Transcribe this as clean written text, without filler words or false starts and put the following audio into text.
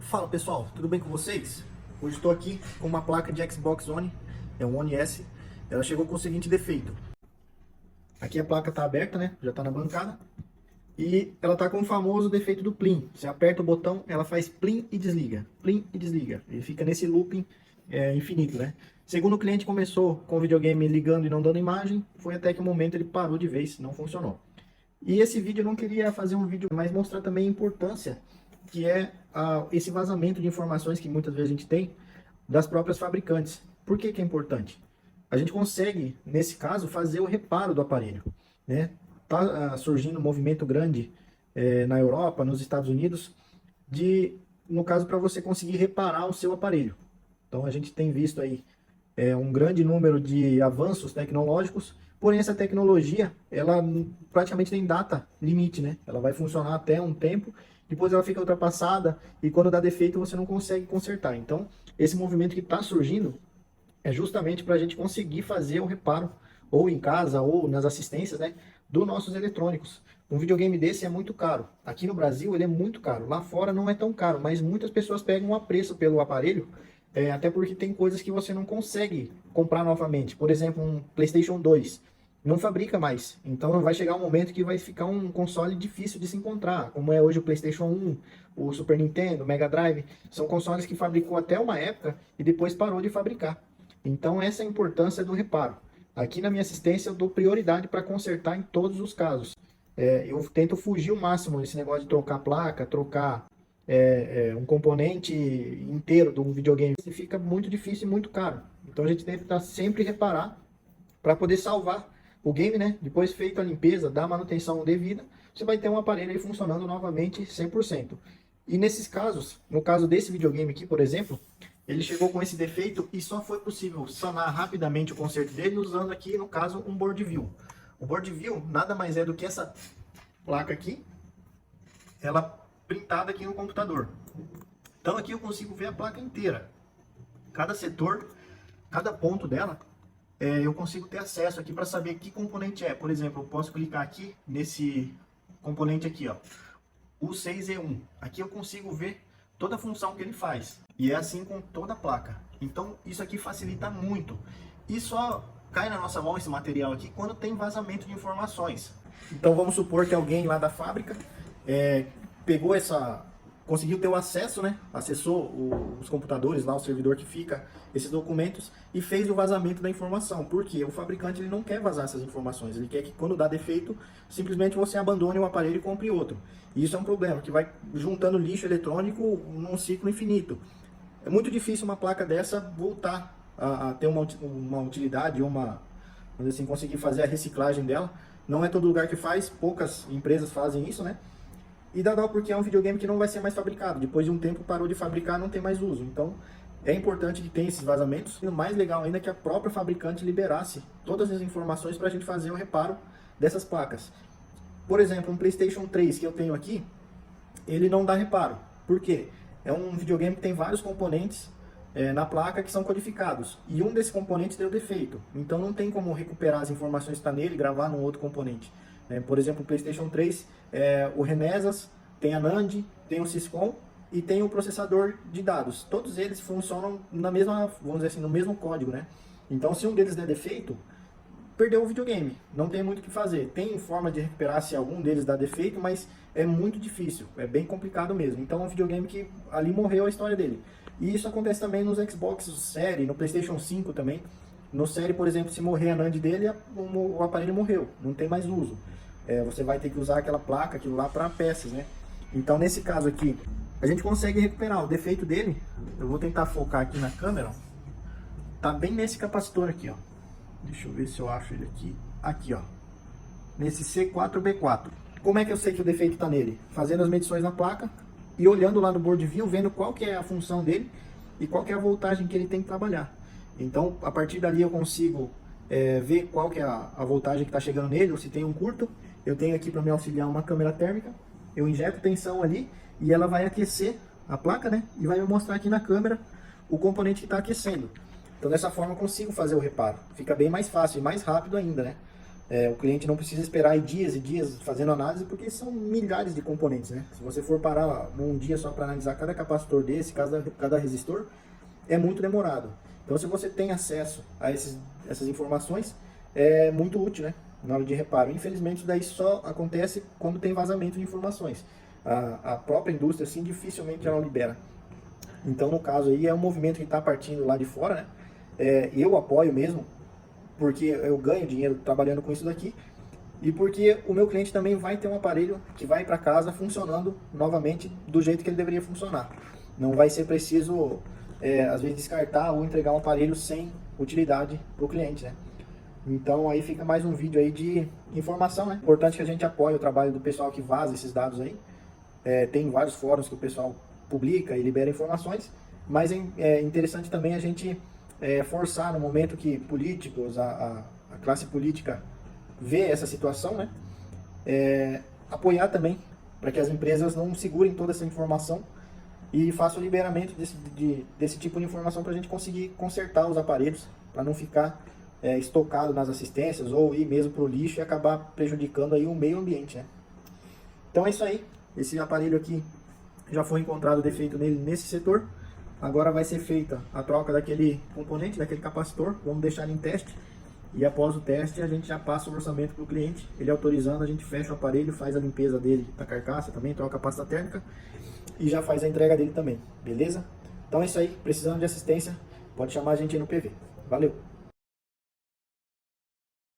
Fala pessoal, tudo bem com vocês? Hoje estou aqui com uma placa de Xbox One, é um One S. Ela chegou com o seguinte defeito. Aqui a placa está aberta, né? Já está na bancada. E ela está com o famoso defeito do plim. Você aperta o botão, ela faz plim e desliga. Plim e desliga. E fica nesse looping infinito, né? Segundo o cliente começou com o videogame ligando e não dando imagem, foi até que o momento ele parou de vez, não funcionou. E esse vídeo eu não queria fazer um vídeo, mas mostrar também a importância que é esse vazamento de informações que muitas vezes a gente tem das próprias fabricantes. Por que que é importante? A gente consegue, nesse caso, fazer o reparo do aparelho, né? Tá surgindo um movimento grande na Europa, nos Estados Unidos, no caso, para você conseguir reparar o seu aparelho. Então a gente tem visto aí um grande número de avanços tecnológicos, porém essa tecnologia, ela praticamente tem data limite, né? Ela vai funcionar até um tempo, depois ela fica ultrapassada e quando dá defeito você não consegue consertar. Então esse movimento que está surgindo é justamente para a gente conseguir fazer o reparo, ou em casa, ou nas assistências, né, dos nossos eletrônicos. Um videogame desse é muito caro. Aqui no Brasil ele é muito caro. Lá fora não é tão caro, mas muitas pessoas pegam um apreço pelo aparelho, até porque tem coisas que você não consegue comprar novamente. Por exemplo, um PlayStation 2 não fabrica mais. Então vai chegar um momento que vai ficar um console difícil de se encontrar, como é hoje o PlayStation 1, o Super Nintendo, o Mega Drive. São consoles que fabricou até uma época e depois parou de fabricar. Então essa é a importância do reparo. Aqui na minha assistência eu dou prioridade para consertar em todos os casos. Eu tento fugir o máximo desse negócio de trocar placa, trocar um componente inteiro de um videogame. Isso fica muito difícil e muito caro. Então a gente deve estar sempre reparar para poder salvar o game, né? Depois feita a limpeza, da manutenção devida, você vai ter um aparelho aí funcionando novamente 100%. E nesses casos, no caso desse videogame aqui, por exemplo, ele chegou com esse defeito e só foi possível sanar rapidamente o conserto dele usando aqui, no caso, um board view. O board view nada mais é do que essa placa aqui, ela printada aqui no computador. Então aqui eu consigo ver a placa inteira. Cada setor, cada ponto dela, eu consigo ter acesso aqui para saber que componente é. Por exemplo, eu posso clicar aqui nesse componente aqui, ó, o 6E1. Aqui eu consigo ver toda a função que ele faz. E é assim com toda a placa. Então isso aqui facilita muito. E só cai na nossa mão esse material aqui quando tem vazamento de informações. Então vamos supor que alguém lá da fábrica pegou conseguiu ter o acesso, né? Acessou os computadores lá, o servidor que fica esses documentos e fez o vazamento da informação. Porque o fabricante ele não quer vazar essas informações. Ele quer que quando dá defeito, simplesmente você abandone o aparelho e compre outro. E isso é um problema, que vai juntando lixo eletrônico num ciclo infinito. É muito difícil uma placa dessa voltar a ter uma utilidade, vamos dizer assim, conseguir fazer a reciclagem dela. Não é todo lugar que faz, poucas empresas fazem isso, né? E dá dó porque é um videogame que não vai ser mais fabricado. Depois de um tempo parou de fabricar, não tem mais uso. Então é importante que tenha esses vazamentos. E o mais legal ainda é que a própria fabricante liberasse todas as informações para a gente fazer o reparo dessas placas. Por exemplo, um PlayStation 3 que eu tenho aqui, ele não dá reparo. Por quê? É um videogame que tem vários componentes na placa que são codificados. E um desses componentes deu defeito. Então não tem como recuperar as informações que está nele e gravar num outro componente. Por exemplo, o PlayStation 3, o Renesas, tem a NAND, tem o Syscom e tem o processador de dados. Todos eles funcionam na mesma, vamos dizer assim, no mesmo código, né? Então se um deles der defeito, perdeu o videogame, não tem muito o que fazer. Tem forma de recuperar se algum deles dá defeito, mas é muito difícil, é bem complicado mesmo. Então é um videogame que ali morreu a história dele. E isso acontece também nos Xbox Série, no PlayStation 5 também. No Série, por exemplo, se morrer a NAND dele, o aparelho morreu, não tem mais uso. Você vai ter que usar aquela placa, aquilo lá para peças, né? Então nesse caso aqui, a gente consegue recuperar. O defeito dele, eu vou tentar focar aqui na câmera, ó, tá bem nesse capacitor aqui, ó. Deixa eu ver se eu acho ele aqui. Aqui, ó. Nesse C4B4. Como é que eu sei que o defeito está nele? Fazendo as medições na placa e olhando lá no board view, vendo qual que é a função dele e qual que é a voltagem que ele tem que trabalhar. Então, a partir dali eu consigo ver qual que é a voltagem que está chegando nele, ou se tem um curto. Eu tenho aqui para me auxiliar uma câmera térmica. Eu injeto tensão ali e ela vai aquecer a placa, né? E vai me mostrar aqui na câmera o componente que está aquecendo. Então dessa forma eu consigo fazer o reparo. Fica bem mais fácil e mais rápido ainda, né? O cliente não precisa esperar aí dias e dias fazendo análise, porque são milhares de componentes, né? Se você for parar num dia só para analisar cada capacitor desse, cada resistor, é muito demorado. Então, se você tem acesso a essas informações, é muito útil, né? Na hora de reparo. Infelizmente, isso daí só acontece quando tem vazamento de informações. A própria indústria, assim, dificilmente ela libera. Então, no caso aí, é um movimento que está partindo lá de fora, né? Eu apoio mesmo, porque eu ganho dinheiro trabalhando com isso daqui, e porque o meu cliente também vai ter um aparelho que vai para casa funcionando novamente do jeito que ele deveria funcionar. Não vai ser preciso, às vezes, descartar ou entregar um aparelho sem utilidade para o cliente, né? Então aí fica mais um vídeo aí de informação, né? Importante que a gente apoie o trabalho do pessoal que vaza esses dados aí. Tem vários fóruns que o pessoal publica e libera informações, mas é interessante também a gente forçar no momento que políticos, a classe política vê essa situação, né? Apoiar também, para que as empresas não segurem toda essa informação e façam o liberamento desse tipo de informação para a gente conseguir consertar os aparelhos, para não ficar estocado nas assistências ou ir mesmo para o lixo e acabar prejudicando aí o meio ambiente, né? Então é isso aí, esse aparelho aqui já foi encontrado defeito nele nesse setor. Agora vai ser feita a troca daquele componente, daquele capacitor, vamos deixar ele em teste. E após o teste a gente já passa o orçamento para o cliente, ele autorizando, a gente fecha o aparelho, faz a limpeza dele da carcaça também, troca a pasta térmica e já faz a entrega dele também, beleza? Então é isso aí, precisando de assistência, pode chamar a gente aí no PV. Valeu!